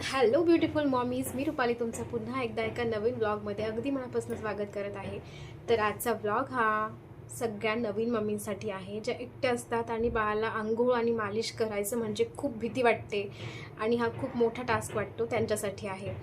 Hello beautiful mommies, मी रुपाली तुमचं पुन्हा एकदा एका नवीन ब्लॉगमध्ये अगदी मनापासून स्वागत करत आहे. तर आजचा ब्लॉग हा सगळ्या नवीन मम्मींसाठी आहे, ज्या एकट्या असतात आणि बाळाला अंघोळ आणि मालिश करायचं म्हणजे खूप भीती वाटते आणि हा खूप मोठा टास्क वाटतो, त्यांच्यासाठी आहे.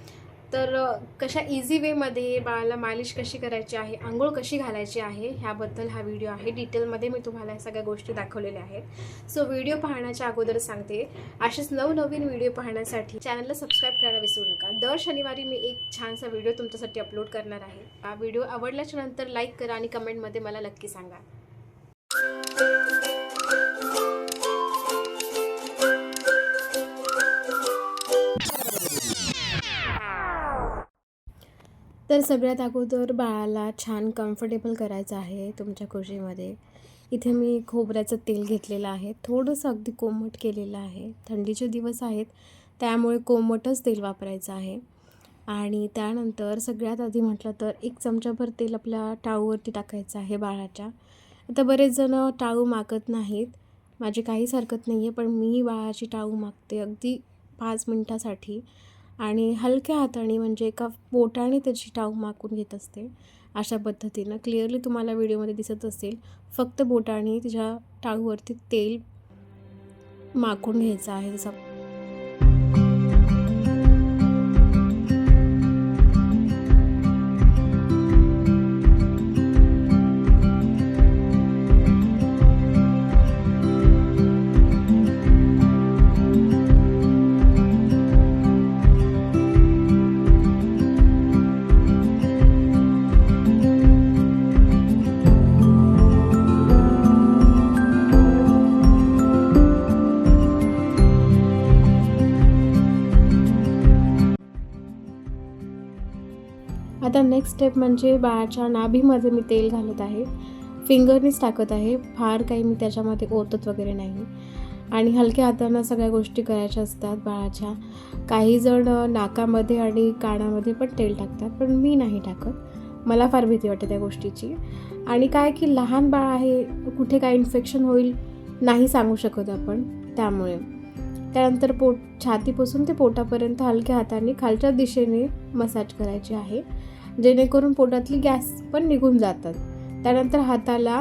तर कशा इझी वेमध्ये बाळाला मालिश कशी करायची आहे, अंघोळ कशी घालायची आहे, ह्याबद्दल हा व्हिडिओ आहे. डिटेलमध्ये मी तुम्हाला या सगळ्या गोष्टी दाखवलेल्या आहेत. सो व्हिडिओ पाहण्याच्या अगोदर सांगते, असेच नवनवीन व्हिडिओ पाहण्यासाठी चॅनलला सबस्क्राईब करायला विसरू नका. दर शनिवारी मी एक छानसा व्हिडिओ तुमच्यासाठी अपलोड करणार आहे. हा व्हिडिओ आवडल्याच्या नंतर लाईक करा आणि कमेंटमध्ये मला नक्की सांगा. तर सगळ्यात अगोदर बाळाला छान कम्फर्टेबल करायचं आहे तुमच्या खुशीमध्ये. इथे मी खोबऱ्याचं तेल घेतलेलं आहे, थोडंसं अगदी कोमट केलेलं आहे. थंडीचे दिवस आहेत त्यामुळे कोमटच तेल वापरायचं आहे. आणि त्यानंतर सगळ्यात आधी म्हटलं तर 1 चमचाभर तेल आपल्या टाळूवरती टाकायचं आहे बाळाच्या. आता बरेच जण टाळू मागत नाहीत, माझी काहीच हरकत नाही आहे, पण मी बाळाची टाळू मागते अगदी 5 मिनटासाठी आणि हलक्या हाताने म्हणजे एका बोटाने त्याची टाळू मागून घेत असते. अशा पद्धतीनं क्लिअरली तुम्हाला व्हिडिओमध्ये दिसत असेल, फक्त बोटाने तिच्या टाळूवरती तेल माखून घ्यायचं आहे. आता नेक्स्ट स्टेप म्हणजे बाळाच्या नाभीमध्ये मी तेल घालत आहे. फिंगरनीच टाकत आहे, फार काही मी त्याच्यामध्ये ओतत वगैरे नाही. आणि हलक्या हातानं सगळ्या गोष्टी करायच्या असतात बाळाच्या. काही जण नाकामध्ये आणि कानामध्ये पण तेल टाकतात, पण मी नाही टाकत. मला फार भीती वाटते त्या गोष्टीची. आणि काय की लहान बाळ आहे, कुठे काय इन्फेक्शन होईल नाही सांगू शकत आपण, त्यामुळे. त्यानंतर छातीपासून ते पोटापर्यंत हलक्या हाताने खालच्या दिशेने मसाज करायची आहे, जेणेकरून पोटातली गॅस पण निघून जातात. त्यानंतर हाताला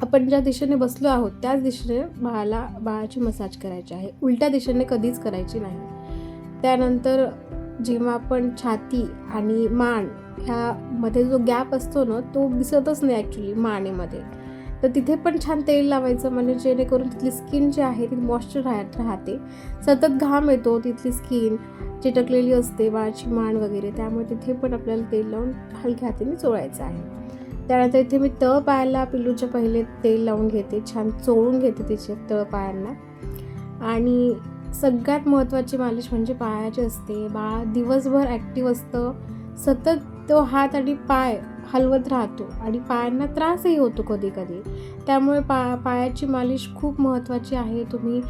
आपण ज्या दिशेने बसलो आहोत त्याच दिशेने बाळाची मसाज करायची आहे, उलट्या दिशेने कधीच करायची नाही. त्यानंतर जेव्हा आपण छाती आणि मान ह्यामध्ये जो गॅप असतो ना, तो दिसतच नाही ॲक्च्युली मानेमध्ये, तर तिथे पण छान तेल लावायचं, म्हणजे जेणेकरून तिथली स्किन जी आहे ती मॉइश्चर राहते. सतत घाम येतो, तिथली स्किन चिटकलेली असते बाळाची मान वगैरे, त्यामुळे तिथे पण आपल्याला तेल लावून हलक्या हाताने चोळायचं आहे. त्यानंतर इथे मी तळपायाला पिल्लूच्या पहिले तेल लावून घेते, छान चोळून घेते तिचे तळपायांना. आणि सगळ्यात महत्त्वाची मालिश म्हणजे पायाची असते. बाळ दिवसभर ॲक्टिव्ह असतं, सतत तो हात आणि पाय हलवत राहतो आणि पायांना त्रासही होतो कधी कधी, त्यामुळे पायाची मालिश खूप महत्त्वाची आहे. तुम्ही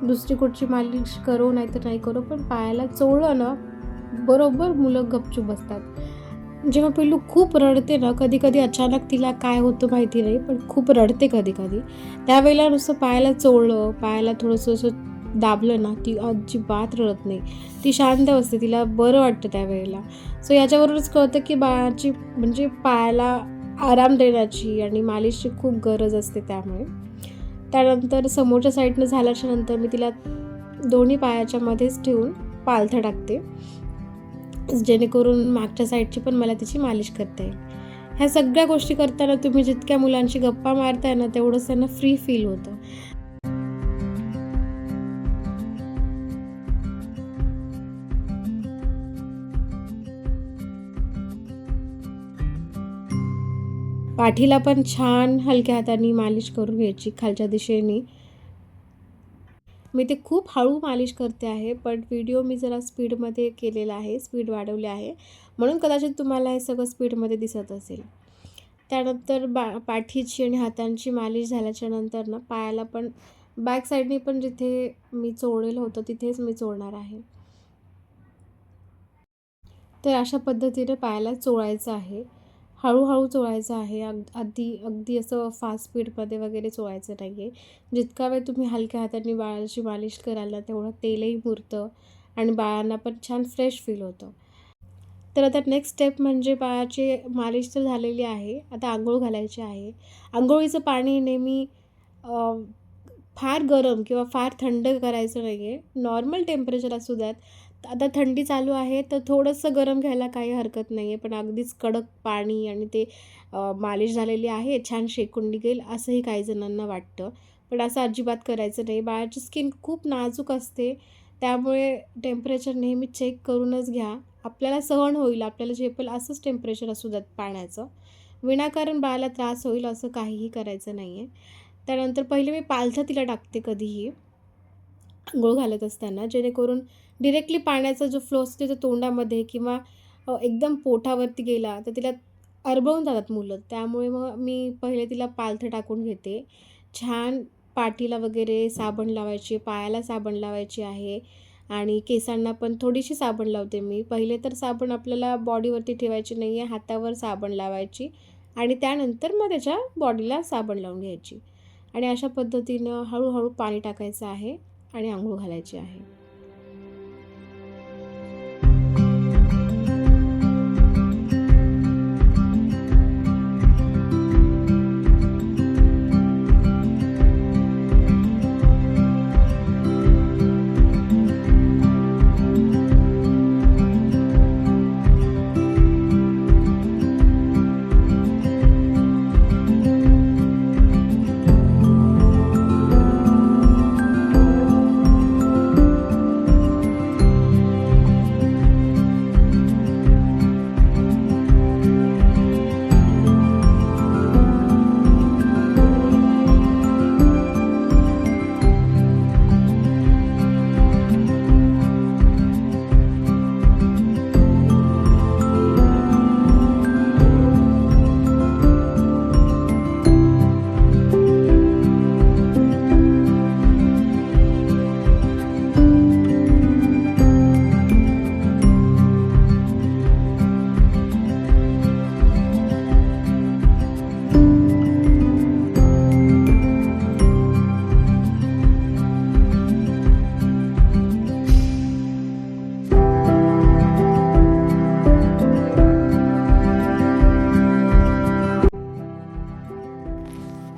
दुसरी कुठची मालिश करो नाही तर नाही करो, पण पायाला चोळलं ना, बरोबर मुलं गपचूप बसतात. जेव्हा पिल्लू खूप रडते ना, कधी कधी अचानक तिला काय होतं माहिती नाही, पण खूप रडते कधी कधी, त्यावेळेला नुसतं पायाला चोळलं, पायाला थोडंसं असं दाबलं ना, ती अजिबात रडत नाही, ती शांत असते, तिला बरं वाटतं त्यावेळेला. सो याच्यावरूनच कळतं की बाळाची म्हणजे पायाला आराम देण्याची आणि मालिशची खूप गरज असते. त्यामुळे त्यानंतर समोरच्या साईडनं झाल्याच्या नंतर मी तिला दोन्ही पायाच्या मध्येच ठेवून पालथं टाकते, जेणेकरून मागच्या साईडची पण मला तिची मालिश करता येईल. ह्या सगळ्या गोष्टी करताना तुम्ही जितक्या मुलांशी गप्पा मारताय ना, तेवढंच त्यांना फ्री फील होतं. पाठीला पण छान हलक्या हाताने मालिश करून घ्यायची खालच्या दिशेने. मी ते खूप हळू मालिश करते आहे, पण व्हिडिओ मी जरा स्पीडमध्ये केलेला आहे, स्पीड वाढवली आहे, म्हणून कदाचित तुम्हाला हे सगळं स्पीडमध्ये दिसत असेल. त्यानंतर पाठीची आणि हातांची मालिश झाल्याच्या नंतर ना, पायाला पण बॅक साईडने पण जिथे मी चोळलेलं होतं तिथेच मी चोळणार आहे. तर अशा पद्धतीने पायाला चोळायचं आहे, हळूहळू चोळायचं आहे. अगदी असं फास्ट स्पीडमध्ये वगैरे चोळायचं नाही आहे. जितका वेळ तुम्ही हलक्या हाताने बाळाची मालिश कराल ना, तेवढं तेलही मुरतं आणि बाळांना पण छान फ्रेश फील होतं. तर आता नेक्स्ट स्टेप म्हणजे बाळाची मालिश तर झालेली आहे. आता अंघोळ घालायची आहे. अंघोळीचं पाणी नेहमी अ, फार गरम किंवा फार थंड करायचं नाही आहे. नॉर्मल टेम्परेचर असू द्यात. आता थंडी चालू आहे तर थोडंसं गरम घ्यायला काही हरकत नाही आहे. पण अगदीच कडक पाणी आणि ते मालिश झालेली आहे, छान शेकून निघेल असंही काही जणांना वाटतं. पण असं अजिबात करायचं नाही. बाळाची स्किन खूप नाजूक असते. त्यामुळे टेम्परेचर नेहमी चेक करूनच घ्या. आपल्याला सहन होईल, आपल्याला झेपेल असंच टेम्परेचर असू द्यात पाण्याचं. विनाकारण बाळाला त्रास होईल असं काहीही करायचं नाही आहे. त्यानंतर पहिले मी पालथं तिला टाकते कधीही अंघोळ घालत असताना, जेणेकरून डिरेक्टली पाण्याचा जो फ्लो असतो तो तोंडामध्ये किंवा एकदम पोटावरती गेला तर तिला अरबळून जातात मुलं. त्यामुळे मग मी पहिले तिला पालथं टाकून घेते. छान पाठीला वगैरे साबण लावायची, पायाला साबण लावायची आहे आणि केसांना पण थोडीशी साबण लावते मी. पहिले तर साबण आपल्याला बॉडीवरती ठेवायची नाही आहे, हातावर साबण लावायची आणि त्यानंतर मग त्याच्या बॉडीला साबण लावून घ्यायची आणि अशा पद्धतीनं हळूहळू पाणी टाकायचं आहे आणि अंघोळ घालायची आहे.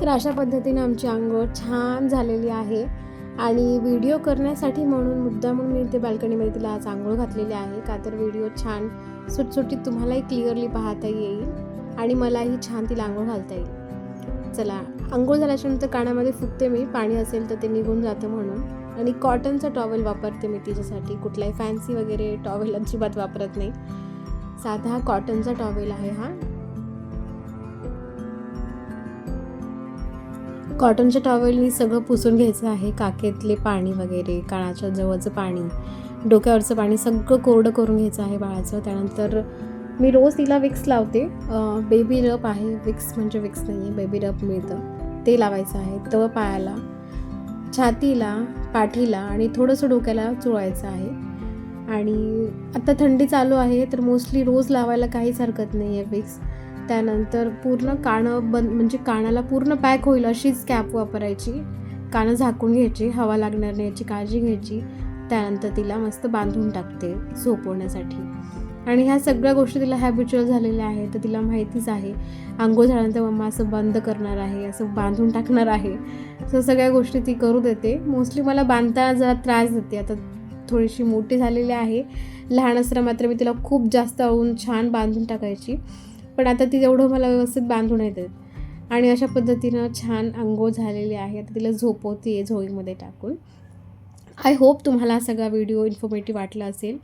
तर अशा पद्धतीने आमची अंघोळ छान झालेली आहे आणि व्हिडिओ करण्यासाठी म्हणून मुद्दामून मी इथे बाल्कनीमध्ये तिला आज अंघोळ घातलेली आहे, का तर व्हिडिओ छान सुटसुटीत तुम्हालाही क्लिअरली पाहता येईल आणि मलाही छान तिला अंघोळ घालता येईल. चला, अंघोळ झाल्याच्यानंतर कानामध्ये फुकते मी, पाणी असेल तर ते निघून जातं म्हणून. आणि कॉटनचा टॉवेल वापरते मी तिच्यासाठी. कुठलाही फॅन्सी वगैरे टॉवेल अजिबात वापरत नाही, साधा कॉटनचा टॉवेल आहे हा. कॉटनच्या टॉवेलनी सगळं पुसून घ्यायचं आहे, काखेतले पाणी वगैरे, कानाच्या जवळचं पाणी, डोक्यावरचं पाणी सगळं कोरडं करून घ्यायचं आहे बाळाचं. त्यानंतर मी रोज तिला विक्स लावते. बेबी रब आहे, विक्स म्हणजे विक्स नाही आहे, बेबी रब मिळतं ते लावायचं आहे. तळ पायाला, छातीला, पाठीला आणि थोडंसं डोक्याला चोळायचं आहे. आणि आता थंडी चालू आहे तर मोस्टली रोज लावायला काहीच हरकत नाही आहे विक्स. त्यानंतर पूर्ण कानं बंद, म्हणजे कानाला पूर्ण पॅक होईल अशीच कॅप वापरायची. कानं झाकून घ्यायची, हवा लागणार नाही याची काळजी घ्यायची. त्यानंतर तिला मस्त बांधून टाकते झोपवण्यासाठी. आणि ह्या सगळ्या गोष्टी तिला हॅबिच्युअल झालेल्या आहेत, तर तिला माहितीच आहे अंघोळ झाल्यानंतर मम्मा असं बंद करणार आहे, असं बांधून टाकणार आहे. सो सगळ्या गोष्टी ती करू देते. मोस्टली मला बांधताना जरा त्रास देते. आता थोडीशी मोठी झालेली आहे, लहान असताना मात्र मी तिला खूप जास्त अळून छान बांधून टाकायची, पण आता ती तेवढं मला व्यवस्थित बांधून येते. आणि अशा पद्धतीनं छान अंघोळ झालेली आहे. आता तिला झोपवते आहे झोळीमध्ये टाकून. आय होप तुम्हाला हा सगळा व्हिडिओ इन्फॉर्मेटिव्ह वाटला असेल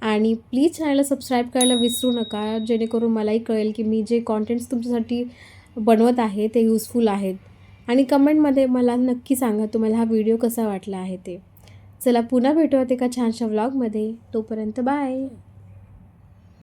आणि प्लीज चॅनलला सबस्क्राईब करायला विसरू नका, जेणेकरून मलाही कळेल की मी जे कॉन्टेंट्स तुमच्यासाठी बनवत आहे ते युजफुल आहेत. आणि कमेंटमध्ये मला नक्की सांगा तुम्हाला हा व्हिडिओ कसा वाटला आहे ते. चला, पुन्हा भेटूयात एका छानशा व्लॉगमध्ये. तोपर्यंत बाय.